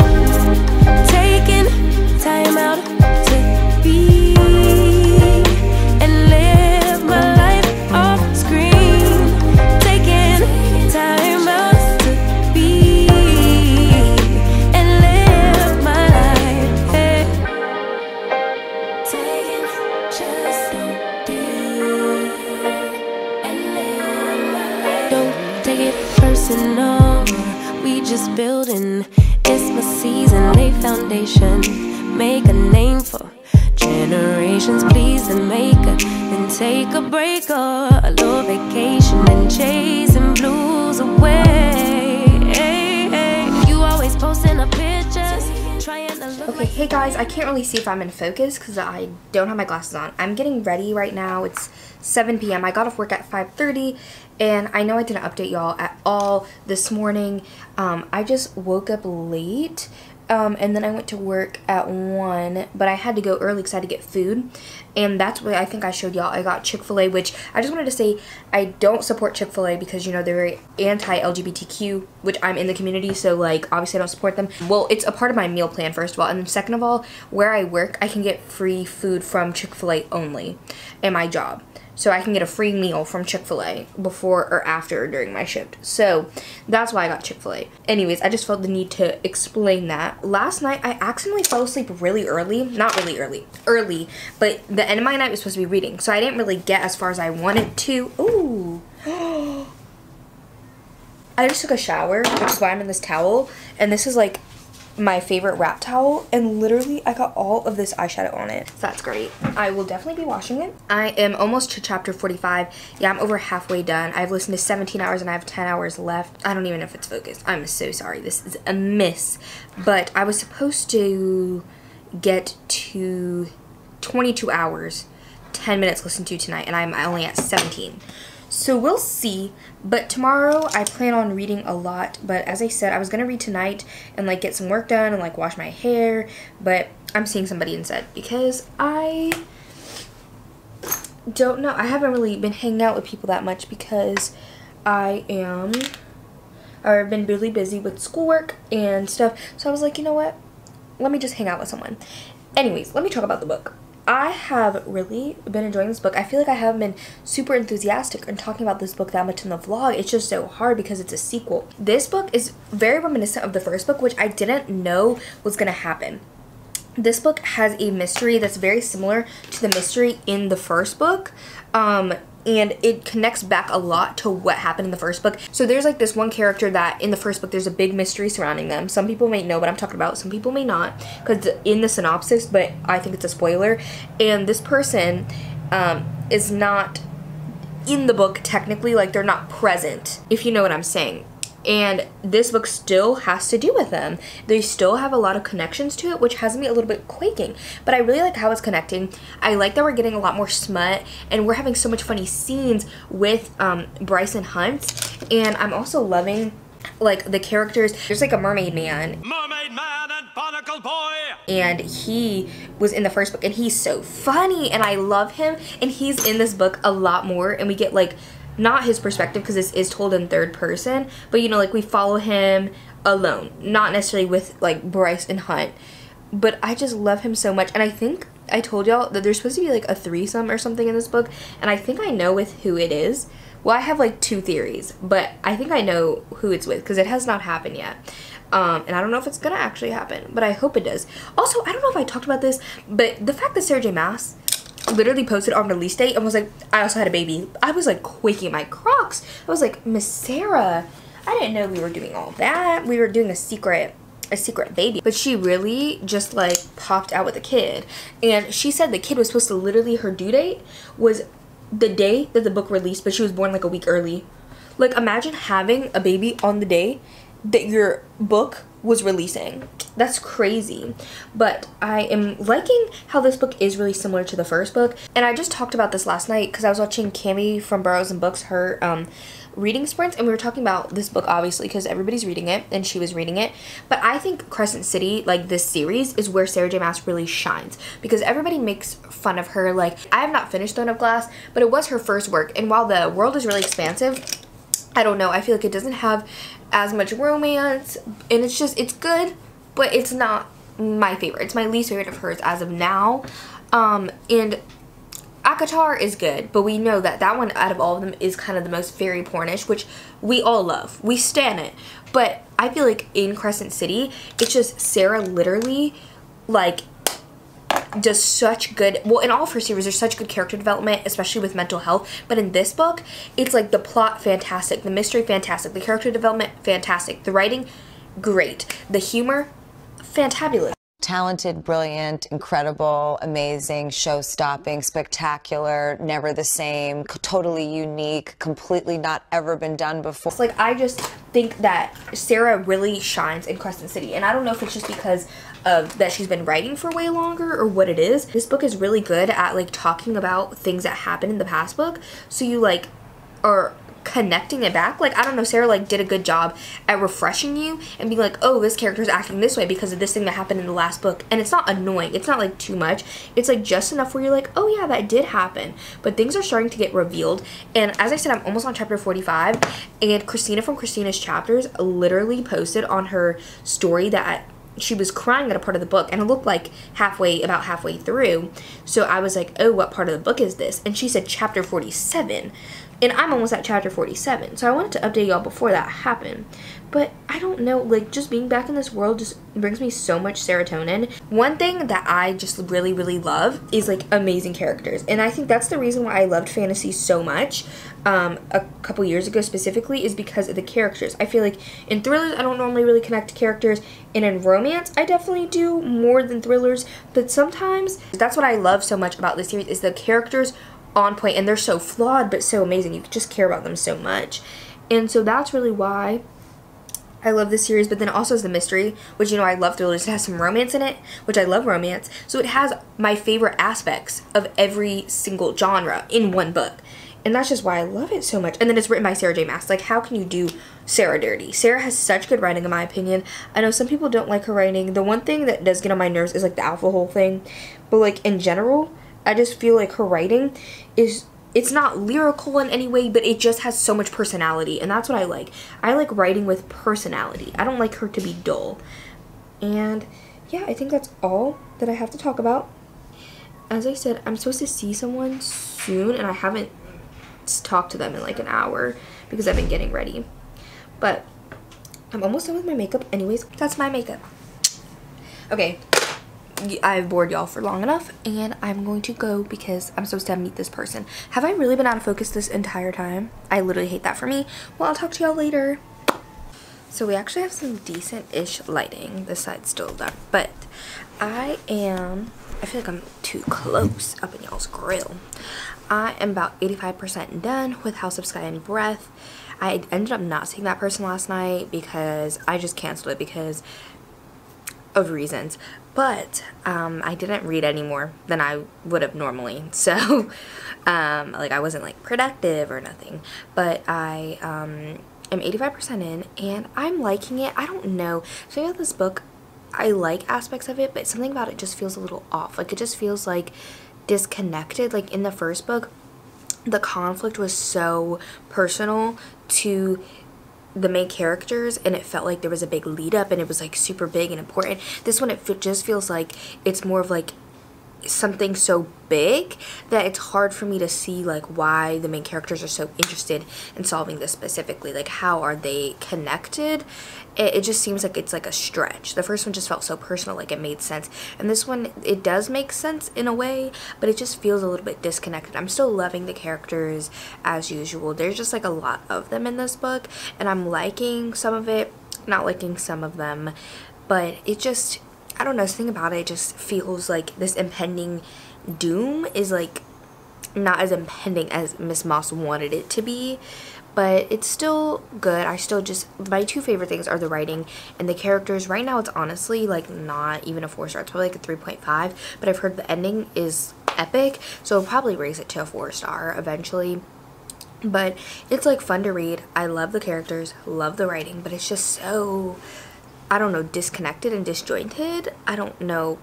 Taking time out to be and live my life off screen. Taking time out to be and live my life. Hey. Taking just a day and live my life. Don't take it personal. We just building, it's my season, lay foundation, make a name for generations, please the maker, then take a break or a little vacation and chasing blues away. You always posting up pictures, trying to look.
Okay, hey guys, I can't really see if I'm in focus because I don't have my glasses on. I'm getting ready right now. It's 7 p.m. I got off work at 5:30, and I know I didn't update y'all at all this morning. I just woke up late, and then I went to work at 1, but I had to go early because I had to get food, and that's what I think I showed y'all. I got Chick-fil-A, which I just wanted to say I don't support Chick-fil-A because, you know, they're very anti-LGBTQ, which I'm in the community, so, like, obviously I don't support them. Well, it's a part of my meal plan, first of all, and then second of all, where I work, I can get free food from Chick-fil-A only in my job. So I can get a free meal from Chick-fil-A before or after or during my shift. So that's why I got Chick-fil-A. Anyways, I just felt the need to explain that. Last night, I accidentally fell asleep really early. Not really early. Early. But the end of my night was supposed to be reading. So I didn't really get as far as I wanted to. Ooh. I just took a shower, which is why I'm in this towel. And this is like my favorite wrap towel, and literally I got all of this eyeshadow on it. So that's great. I will definitely be washing it. I am almost to chapter 45. Yeah, I'm over halfway done. I've listened to 17 hours and I have 10 hours left. I don't even know if it's focused. I'm so sorry. This is a miss. But I was supposed to get to 22 hours, 10 minutes listened to tonight, and I'm only at 17. So we'll see. But tomorrow I plan on reading a lot. But as I said, I was going to read tonight and like get some work done and like wash my hair. But I'm seeing somebody instead because I don't know. I haven't really been hanging out with people that much because I've been really busy with schoolwork and stuff. So I was like, you know what? Let me just hang out with someone. Anyways, let me talk about the book. I have really been enjoying this book. I feel like I haven't been super enthusiastic in talking about this book that much in the vlog. It's just so hard because it's a sequel. This book is very reminiscent of the first book, which I didn't know was going to happen. This book has a mystery that's very similar to the mystery in the first book. And it connects back a lot to what happened in the first book. So there's like this one character that in the first book there's a big mystery surrounding them. Some people may know what I'm talking about, some people may not, because in the synopsis, but I think it's a spoiler. And this person is not in the book technically, like they're not present, if you know what I'm saying. And this book still has to do with them. They still have a lot of connections to it, which has me a little bit quaking. But I really like how it's connecting. I like that we're getting a lot more smut, and we're having so much funny scenes with Bryson Hunt. And I'm also loving like the characters. There's like a mermaid man. Mermaid man and barnacle boy. And he was in the first book, and he's so funny, and I love him. And he's in this book a lot more, and we get like not his perspective because this is told in third person, but you know, like we follow him alone, not necessarily with like Bryce and Hunt. But I just love him so much, and I think I told y'all that there's supposed to be like a threesome or something in this book, and I think I know with who it is. Well, I have like 2 theories, but I think I know who it's with because it has not happened yet. And I don't know if it's gonna actually happen, but I hope it does. Also, I don't know if I talked about this, but the fact that Sarah J. Maas literally posted on release date and was like, I also had a baby. I was like quaking in my crocs. I was like, Miss Sarah, I didn't know we were doing all that. We were doing a secret baby. But she really just like popped out with a kid. And she said the kid was supposed to literally, her due date was the day that the book released, but she was born like a week early. Like imagine having a baby on the day that your book was releasing. That's crazy. But I am liking how this book is really similar to the first book. And I just talked about this last night because I was watching Cami from Burrows and Books, her reading sprints, and we were talking about this book obviously because everybody's reading it and she was reading it. But I think Crescent City, like this series, is where Sarah J. Maas really shines because everybody makes fun of her. Like I have not finished Throne of Glass, but it was her first work, and while the world is really expansive, I don't know, I feel like it doesn't have as much romance, and it's good, but it's not my favorite. It's my least favorite of hers as of now. And Akatar is good, but we know that that one out of all of them is kind of the most fairy pornish, which we all love. We stan it. But I feel like in Crescent City, it's just Sarah literally like does such good, well, in all of her series there's such good character development, especially with mental health, but in this book it's like the plot fantastic, the mystery fantastic, the character development fantastic, the writing great, the humor fantabulous.
Talented, brilliant, incredible, amazing, show-stopping, spectacular, never the same, totally unique, completely not ever been done before.
It's like I just think that Sarah really shines in Crescent City, and I don't know if it's just because of that she's been writing for way longer or what it is. This book is really good at like talking about things that happened in the past book, so you like are connecting it back. Like I don't know, Sarah like did a good job at refreshing you and being like, oh, this character's acting this way because of this thing that happened in the last book. And it's not annoying, it's not like too much, it's like just enough where you're like, oh yeah, that did happen, but things are starting to get revealed. And as I said, I'm almost on chapter 45, and Christina from Christina's Chapters literally posted on her story that she was crying at a part of the book, and it looked like about halfway through. So I was like, oh, what part of the book is this? And she said chapter 47. And I'm almost at chapter 47. So I wanted to update y'all before that happened. But I don't know, like just being back in this world just brings me so much serotonin. One thing that I just really, really love is like amazing characters. And I think that's the reason why I loved fantasy so much a couple years ago specifically, is because of the characters. I feel like in thrillers I don't normally really connect to characters, and in romance I definitely do more than thrillers. But sometimes that's what I love so much about this series, is the characters on point, and they're so flawed but so amazing. You just care about them so much. And so that's really why I love this series. But then also is the mystery, which, you know, I love thrillers. It has some romance in it, which I love romance. So it has my favorite aspects of every single genre in one book. And that's just why I love it so much. And then it's written by Sarah J. Maas. Like, how can you do Sarah dirty? Sarah has such good writing, in my opinion. I know some people don't like her writing. The one thing that does get on my nerves is like the alpha hole thing. But like in general, I just feel like her writing is, it's not lyrical in any way, but it just has so much personality. And that's what I like. I like writing with personality. I don't like her to be dull. And yeah, I think that's all that I have to talk about. As I said, I'm supposed to see someone soon, and I haven't talked to them in like an hour because I've been getting ready. But I'm almost done with my makeup anyways. That's my makeup. Okay, I've bored y'all for long enough, and I'm going to go because I'm supposed to meet this person. Have I really been out of focus this entire time? I literally hate that for me. Well, I'll talk to y'all later. So we actually have some decent-ish lighting. This side's still dark, but I feel like I'm too close up in y'all's grill. I am about 85% done with House of Sky and Breath. I ended up not seeing that person last night because I just canceled it because of reasons. But I didn't read any more than I would have normally. So, like, I wasn't, like, productive or nothing. But I am 85% in, and I'm liking it. I don't know. So about this book, I like aspects of it, but something about it just feels a little off. Like, it just feels like disconnected. Like in the first book, the conflict was so personal to the main characters, and it felt like there was a big lead up, and it was like super big and important. This one, it just feels like it's more of like something so big that it's hard for me to see like why the main characters are so interested in solving this specifically. Like, how are they connected? It just seems like it's like a stretch. The first one just felt so personal, like it made sense, and this one, it does make sense in a way, but it just feels a little bit disconnected. I'm still loving the characters as usual. There's just like a lot of them in this book, and I'm liking some of it, not liking some of them, but it just, I don't know, something about it just feels like this impending doom is like not as impending as Miss Moss wanted it to be, but it's still good. I still just, my two favorite things are the writing and the characters. Right now it's honestly like not even a 4-star, it's probably like a 3.5, but I've heard the ending is epic, so I'll probably raise it to a 4-star eventually. But it's like fun to read. I love the characters, love the writing, but it's just so, I don't know, disconnected and disjointed. I don't know.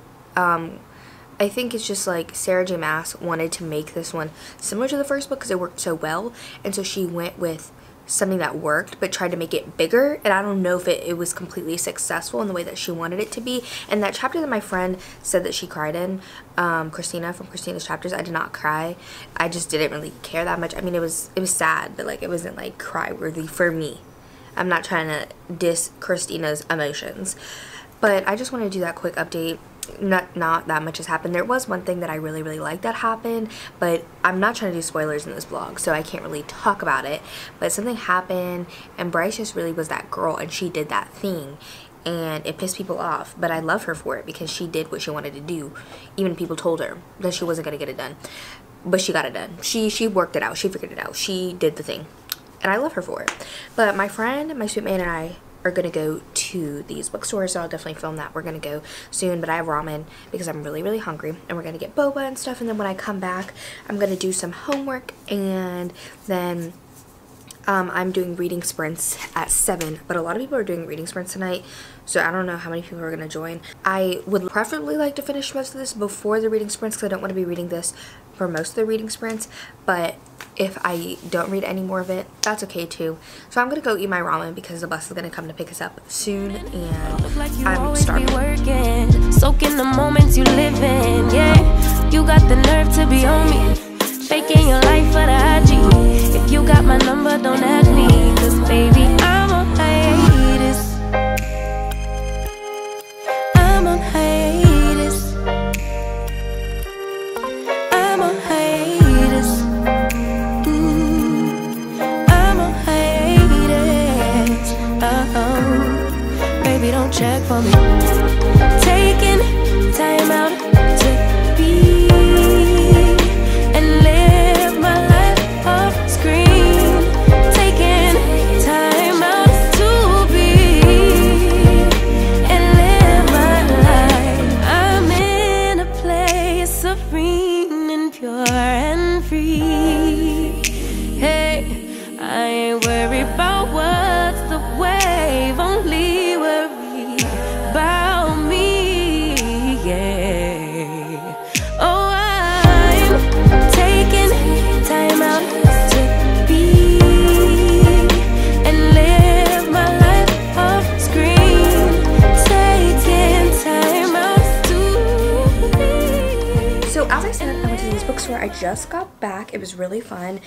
I think it's just like Sarah J. Maas wanted to make this one similar to the first book because it worked so well, and so she went with something that worked but tried to make it bigger, and I don't know if it was completely successful in the way that she wanted it to be. And that chapter that my friend said that she cried in, Christina from Christina's Chapters, I did not cry. I just didn't really care that much. I mean, it was sad, but like it wasn't like cry worthy for me. I'm not trying to diss Christina's emotions, but I just want to do that quick update. Not that much has happened. There was one thing that I really liked that happened, but I'm not trying to do spoilers in this vlog, so I can't really talk about it. But something happened, and Bryce just really was that girl, and she did that thing, and it pissed people off. But I love her for it because she did what she wanted to do. Even people told her that she wasn't gonna get it done, but she got it done. She worked it out. She figured it out. She did the thing, and I love her for it. But my friend, my sweet man, and I are gonna go to these bookstores, so I'll definitely film that. We're gonna go soon, but I have ramen because I'm really hungry, and we're gonna get boba and stuff, and then when I come back I'm gonna do some homework, and then I'm doing reading sprints at 7, but a lot of people are doing reading sprints tonight, so I don't know how many people are gonna join. I would preferably like to finish most of this before the reading sprints because I don't want to be reading this for most of the reading sprints, but if I don't read any more of it, that's okay too. So I'm gonna go eat my ramen because the bus is gonna come to pick us up soon, and I'm starving.
Soak in the moments you live in, yeah. You got the nerve to be on me, faking your life for the IG. If you got my number, don't add me, cause baby, I'm on hiatus. I'm on hiatus. I'm on hiatus. I'm on hiatus. Baby, don't check for me. Taking time out to be and live my life off screen. Taking time out to be and live my life. I'm in a place serene and pure and free.
just got back. It was really fun,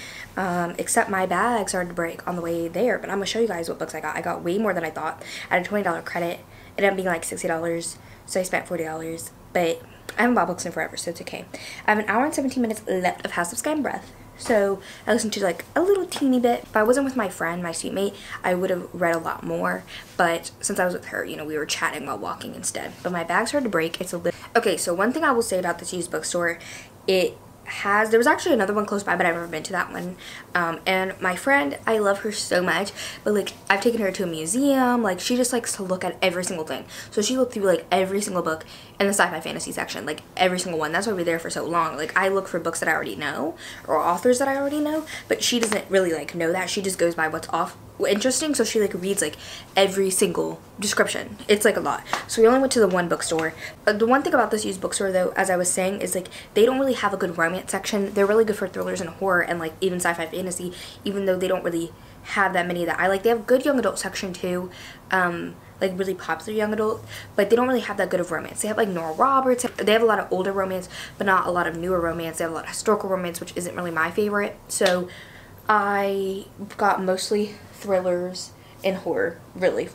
except my bag started to break on the way there, but I'm gonna show you guys what books I got. I got way more than I thought. I had a $20 credit. It ended up being like $60, so I spent $40, but I haven't bought books in forever, so it's okay. I have an hour and 17 minutes left of House of Sky and Breath, so I listened to like a little teeny bit. If I wasn't with my friend, my seatmate, I would have read a lot more, but since I was with her, you know, we were chatting while walking instead. But my bag started to break. It's a little... Okay, so one thing I will say about this used bookstore, there was actually another one close by, but I've never been to that one. And my friend, I love her so much, but like I've taken her to a museum. Like she just likes to look at every single thing, so she looked through like every single book in the sci-fi fantasy section, like every single one. That's why we're there for so long. Like I look for books that I already know or authors that I already know, but she doesn't really like know that. She just goes by what's interesting, so she like reads like every single description. It's like a lot. So we only went to the one bookstore. The one thing about this used bookstore though, as I was saying, is like they don't really have a good romance section. They're really good for thrillers and horror and like even sci-fi fantasy, even though they don't really have that many that I like. They have a good young adult section too, like really popular young adult, but they don't really have that good of romance. They have like Nora Roberts. They have a lot of older romance, but not a lot of newer romance. They have a lot of historical romance, which isn't really my favorite. So I got mostly thrillers and horror, really.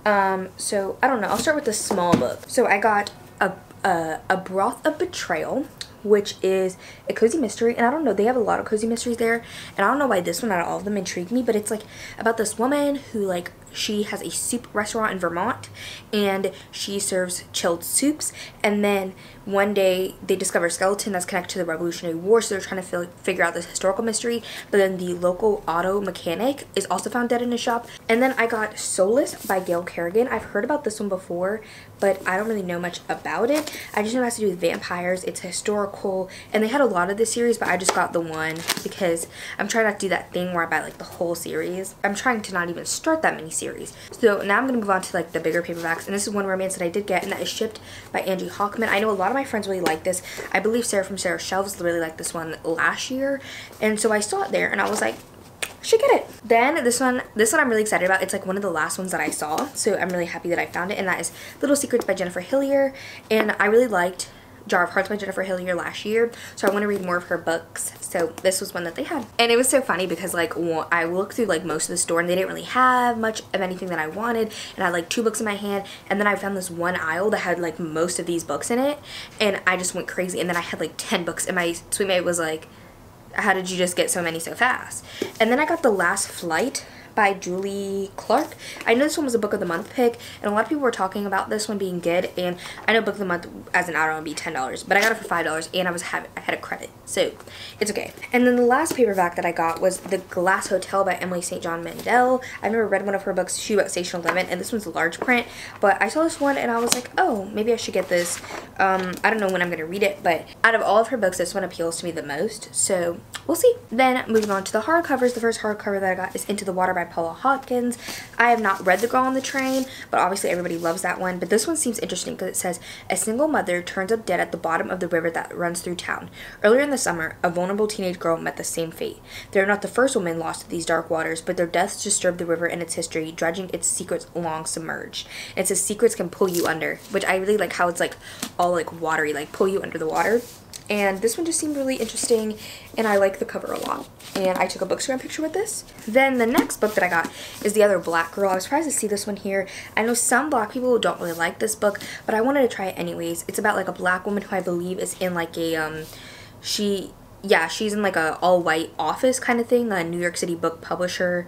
So I don't know, I'll start with the small book. So I got a Broth of Betrayal, which is a cozy mystery, and I don't know, they have a lot of cozy mysteries there, and I don't know why this one out of all of them intrigued me, but it's like about this woman who like she has a soup restaurant in Vermont, and she serves chilled soups, and then one day they discover a skeleton that's connected to the Revolutionary War, so they're trying to figure out this historical mystery, but then the local auto mechanic is also found dead in his shop. And then I got Soulless by Gail Kerrigan. I've heard about this one before, but I don't really know much about it. I just know it has to do with vampires. It's historical, and they had a lot of this series, but I just got the one because I'm trying not to do that thing where I buy like the whole series. I'm trying to not even start that many series. So now I'm gonna move on to like the bigger paperbacks, and this is one romance that I did get, and that is Shipped by Angie Hockman. I know a lot of my friends really like this. I believe Sarah from Sarah's Shelves really liked this one last year, and so I saw it there and I was like, I should get it. Then this one I'm really excited about. It's like one of the last ones that I saw, so I'm really happy that I found it, and that is Little Secrets by Jennifer Hillier. And I really liked Jar of Hearts by Jennifer Hillier last year, so I want to read more of her books, so this was one that they had. And it was so funny because like I looked through like most of the store and they didn't really have much of anything that I wanted, and I had like 2 books in my hand, and then I found this one aisle that had like most of these books in it, and I just went crazy. And then I had like 10 books, and my suite was like, how did you just get so many so fast? And then I got The Last Flight by Julie Clark. I know this one was a book of the month pick, and a lot of people were talking about this one being good, and I know book of the month as an add-on would be $10, but I got it for $5, and I had a credit, so it's okay. And then the last paperback that I got was The Glass Hotel by Emily St. John Mandel. I've never read one of her books. She wrote Station 11, and this one's a large print, but I saw this one and I was like, oh, maybe I should get this. I don't know when I'm gonna read it, but out of all of her books, this one appeals to me the most, so we'll see. Then moving on to the hardcovers, the first hardcover that I got is Into the Water by Paula Hawkins. I have not read The Girl on the Train, but obviously everybody loves that one. But this one seems interesting because it says, a single mother turns up dead at the bottom of the river that runs through town. Earlier in the summer, a vulnerable teenage girl met the same fate. They are not the first woman lost to these dark waters, but their deaths disturb the river and its history, dredging its secrets long submerged. And it says secrets can pull you under, which I really like how it's like all like watery, like pull you under the water. And this one just seemed really interesting, and I like the cover a lot. And I took a bookstagram picture with this. Then the next book that I got is The Other Black Girl. I was surprised to see this one here. I know some black people don't really like this book, but I wanted to try it anyways. It's about like a black woman who I believe is in like a, she's in like a all-white office kind of thing, a New York City book publisher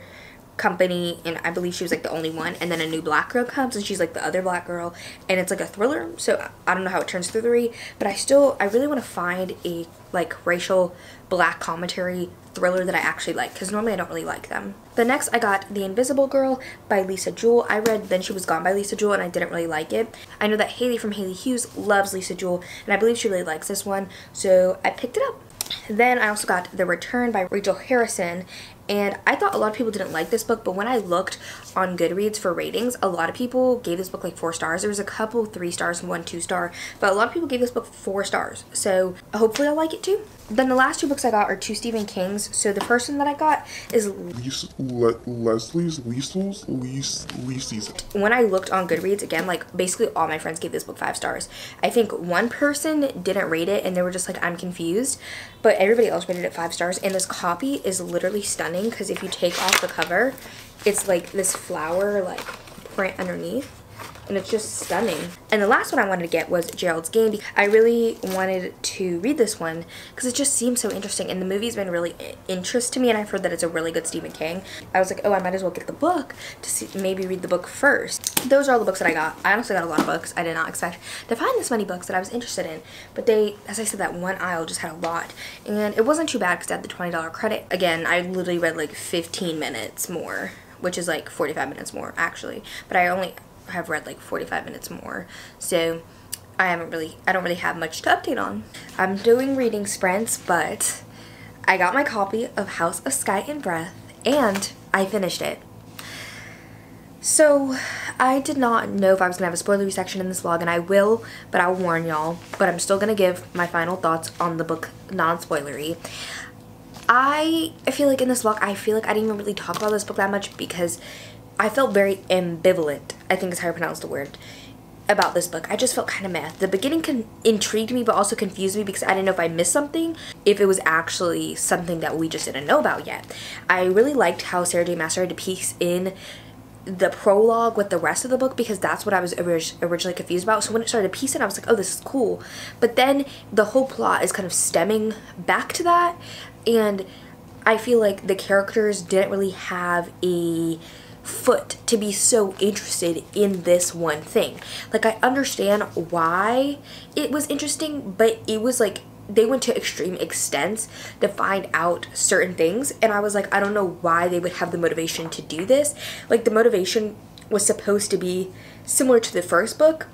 company, and I believe she was like the only one, and then a new black girl comes and she's like the other black girl, and it's like a thriller, so I don't know how it turns thrillery, but I really want to find a like racial black commentary thriller that I actually like, because normally I don't really like them. The next I got The Invisible Girl by Lisa Jewell. I read Then She Was Gone by Lisa Jewell, and I didn't really like it. I know that Haley from Haley Hughes loves Lisa Jewell, and I believe she really likes this one, so I picked it up. Then I also got The Return by Rachel Harrison, and I thought a lot of people didn't like this book, but when I looked on Goodreads for ratings, a lot of people gave this book like 4 stars. There was a couple 3 stars and 1 2-star, but a lot of people gave this book 4 stars, so hopefully I'll like it too. Then the last 2 books I got are 2 Stephen Kings. So the first one that I got is
Leslie's.
When I looked on Goodreads, again, like basically all my friends gave this book 5 stars. I think one person didn't rate it and they were just like, I'm confused. but everybody else rated it 5 stars, and this copy is literally stunning because if you take off the cover, it's like this flower like print underneath, and it's just stunning. And the last one I wanted to get was Gerald's Game. I really wanted to read this one because it just seems so interesting, and the movie's been really interest to me, and I've heard that it's a really good Stephen King. I was like, oh, I might as well get the book to see, maybe read the book first. Those are all the books that I got. I honestly got a lot of books. I did not expect to find this many books that I was interested in, but they, as I said, that one aisle just had a lot, and it wasn't too bad because I had the $20 credit. Again, I literally read like 15 minutes more, which is like 45 minutes more actually, but I only have read like 45 minutes more, so I don't really have much to update on. I'm doing reading sprints, but I got my copy of House of Sky and Breath and I finished it. So I did not know if I was gonna have a spoilery section in this vlog, and I will, but I'll warn y'all, but I'm still gonna give my final thoughts on the book non-spoilery. I feel like in this vlog, I feel like I didn't even really talk about this book that much because I felt very ambivalent, I think is how I pronounce the word, about this book. I just felt kind of meh. The beginning intrigued me but also confused me because I didn't know if I missed something, if it was actually something that we just didn't know about yet. I really liked how Sarah J. Maas started to piece in the prologue with the rest of the book because that's what I was originally confused about. So when it started to piece in, I was like, oh, this is cool. But then the whole plot is kind of stemming back to that, and I feel like the characters didn't really have a foot to be so interested in this one thing. Like, I understand why it was interesting, but it was like they went to extreme extents to find out certain things, and I was like, I don't know why they would have the motivation to do this. Like, the motivation was supposed to be similar to the first book,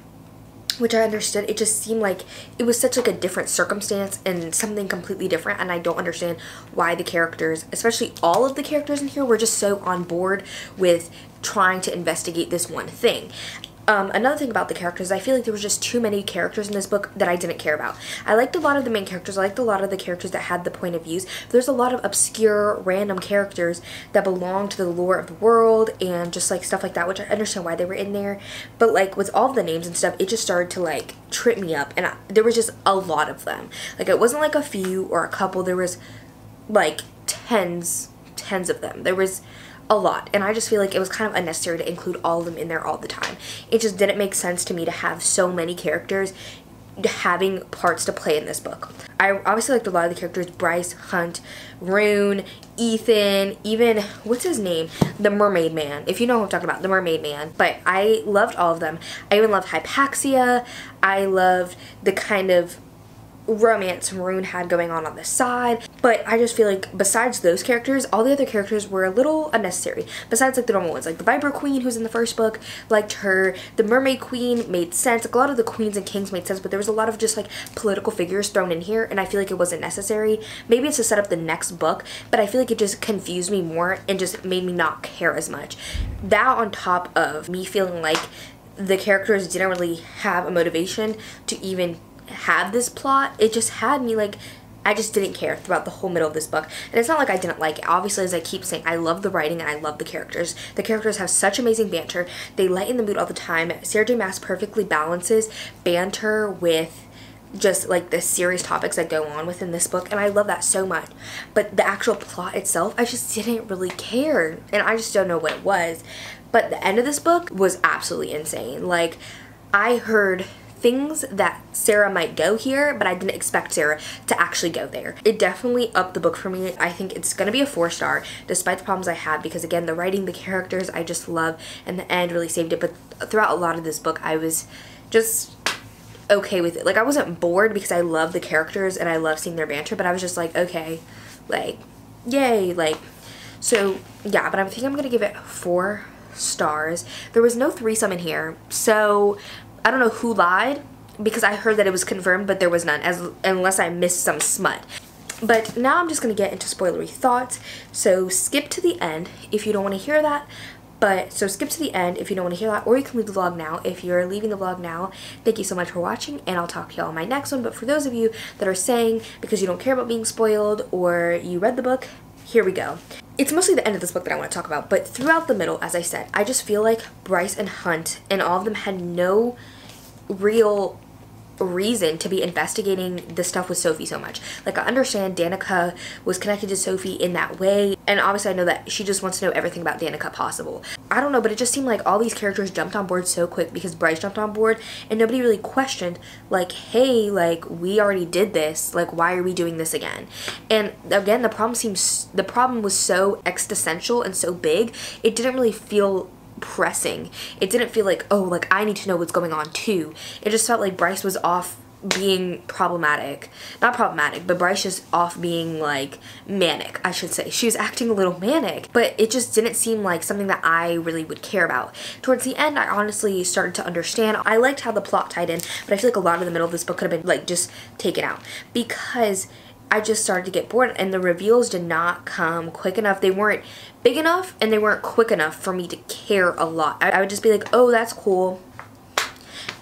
which I understood. It just seemed like it was such like a different circumstance and something completely different, and I don't understand why the characters, especially all of the characters in here, were just so on board with trying to investigate this one thing. Another thing about the characters, I feel like there was just too many characters in this book that I didn't care about. I liked a lot of the main characters. I liked a lot of the characters that had the point of views. There's a lot of obscure, random characters that belong to the lore of the world and just like stuff like that, which I understand why they were in there. But like with all of the names and stuff, it just started to like trip me up, and there was just a lot of them. Like, it wasn't like a few or a couple. There was like tens of them. There was a lot, and I just feel like it was kind of unnecessary to include all of them in there all the time. It just didn't make sense to me to have so many characters having parts to play in this book. I obviously liked a lot of the characters: Bryce, Hunt, Rune, Ethan, even, what's his name? The Mermaid Man, if you know what I'm talking about, the Mermaid Man. But I loved all of them. I even loved Hypaxia. I loved the kind of romance Rune had going on the side, but I just feel like besides those characters, all the other characters were a little unnecessary. Besides like the normal ones, like the Viper Queen, who's in the first book, liked her. The Mermaid Queen made sense. Like, a lot of the queens and kings made sense, but there was a lot of just like political figures thrown in here, and I feel like it wasn't necessary. Maybe it's to set up the next book, but I feel like it just confused me more and just made me not care as much. That on top of me feeling like the characters didn't really have a motivation to even have this plot, it just had me like, I just didn't care throughout the whole middle of this book. And it's not like I didn't like it. Obviously, as I keep saying, I love the writing and I love the characters. The characters have such amazing banter. They lighten the mood all the time. Sarah J. Maas perfectly balances banter with just like the serious topics that go on within this book, and I love that so much. But the actual plot itself, I just didn't really care, and I just don't know what it was. But the end of this book was absolutely insane. Like, I heard things that Sarah might go here, but I didn't expect Sarah to actually go there. It definitely upped the book for me. I think it's gonna be a 4-star, despite the problems I had, because again, the writing, the characters, I just love, and the end really saved it. But throughout a lot of this book, I was just okay with it. Like, I wasn't bored because I love the characters and I love seeing their banter, but I was just like, okay, like, yay, like. So yeah, but I think I'm gonna give it 4 stars. There was no threesome in here, so I don't know who lied, because I heard that it was confirmed, but there was none, unless I missed some smut. But now I'm just going to get into spoilery thoughts, so skip to the end if you don't want to hear that. Skip to the end if you don't want to hear that, or you can leave the vlog now if you're leaving the vlog now. Thank you so much for watching, and I'll talk to y'all in my next one. But for those of you that are saying because you don't care about being spoiled or you read the book, here we go. It's mostly the end of this book that I want to talk about, but throughout the middle, as I said, I just feel like Bryce and Hunt and all of them had no real reason to be investigating this stuff with Sophie so much. Like, I understand Danica was connected to Sophie in that way, and obviously I know that she just wants to know everything about Danica possible. I don't know, but it just seemed like all these characters jumped on board so quick because Bryce jumped on board, and nobody really questioned, like, hey, like, we already did this, like, why are we doing this again? And again, the problem was so existential and so big, it didn't really feel pressing. It didn't feel like, oh, like, I need to know what's going on too. It just felt like Bryce was off being problematic. Not problematic, but Bryce just off being, like, manic, I should say. She was acting a little manic, but it just didn't seem like something that I really would care about. Towards the end, I honestly started to understand. I liked how the plot tied in, but I feel like a lot of the middle of this book could have been, like, just taken out because I just started to get bored, and the reveals did not come quick enough. They weren't big enough, and they weren't quick enough for me to care a lot. I would just be like, oh, that's cool,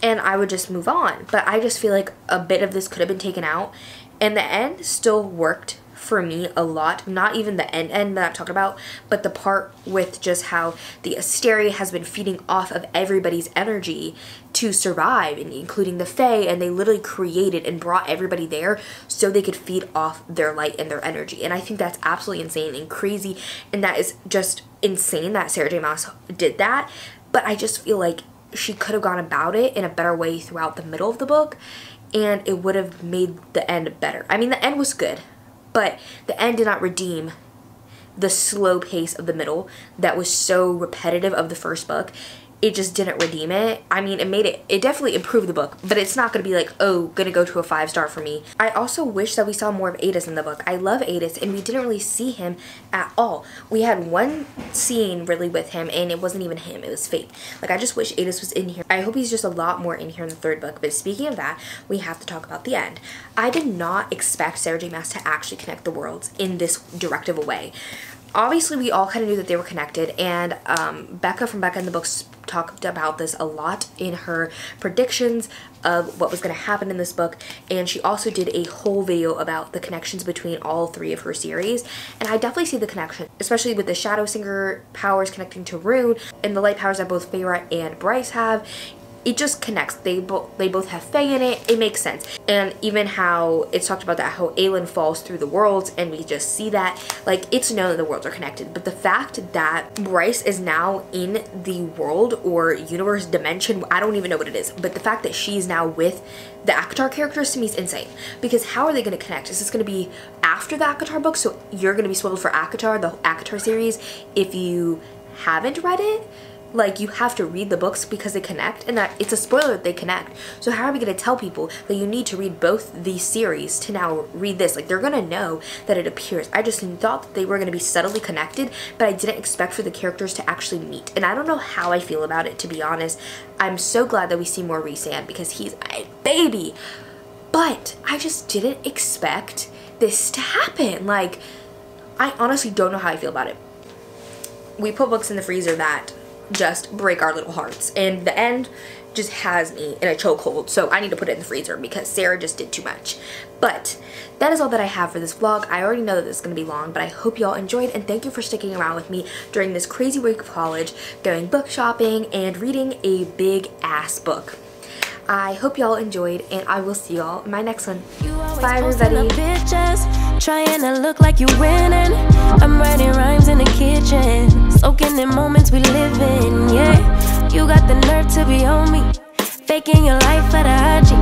and I would just move on. But I just feel like a bit of this could have been taken out, and the end still worked for me a lot. Not even the end that I'm talking about, but the part with just how the Asteria has been feeding off of everybody's energy to survive, and including the Fae, and they literally created and brought everybody there so they could feed off their light and their energy. And I think that's absolutely insane and crazy, and that is just insane that Sarah J Maas did that. But I just feel like she could have gone about it in a better way throughout the middle of the book, and it would have made the end better. I mean, the end was good, but the end did not redeem the slow pace of the middle that was so repetitive of the first book. It just didn't redeem it. I mean, it definitely improved the book, but it's not going to be like, oh, gonna go to a 5-star for me. I also wish that we saw more of Adis in the book. I love Adis, and we didn't really see him at all. We had one scene really with him, and it wasn't even him, it was fake. Like, I just wish Adis was in here. I hope he's just a lot more in here in the third book. But speaking of that, we have to talk about the end. I did not expect Sarah J Maas to actually connect the worlds in this direct of a way. Obviously, we all kind of knew that they were connected, and Becca from Becca in the Books talked about this a lot in her predictions of what was going to happen in this book, and she also did a whole video about the connections between all 3 of her series, and I definitely see the connection, especially with the Shadow Singer powers connecting to Rune, and the light powers that both Feyre and Bryce have. It just connects. They both have Fae in it. It makes sense. And even how it's talked about that, how Aelin falls through the worlds, and we just see that. Like, it's known that the worlds are connected. But the fact that Bryce is now in the world or universe dimension, I don't even know what it is, but the fact that she's now with the ACOTAR characters, to me, is insane. Because how are they going to connect? Is this going to be after the ACOTAR book? So you're going to be spoiled for ACOTAR, the ACOTAR series, if you haven't read it? Like, you have to read the books because they connect, and that it's a spoiler that they connect. So how are we going to tell people that you need to read both these series to now read this? Like, they're going to know that it appears. I just thought that they were going to be subtly connected, but I didn't expect for the characters to actually meet. And I don't know how I feel about it, to be honest. I'm so glad that we see more Rhysand because he's a baby. But I just didn't expect this to happen. Like, I honestly don't know how I feel about it. We put books in the freezer that just break our little hearts, and the end just has me in a chokehold, so I need to put it in the freezer because Sarah just did too much. But that is all that I have for this vlog. I already know that this is going to be long, but I hope y'all enjoyed, and thank you for sticking around with me during this crazy week of college, going book shopping and reading a big ass book. I hope y'all enjoyed, and I will see y'all in my next one. Bye, everybody.
Trying to look like you winning. I'm writing rhymes in the kitchen, soaking in moments we live in. Yeah, you got the nerve to be on me, faking your life for the IG.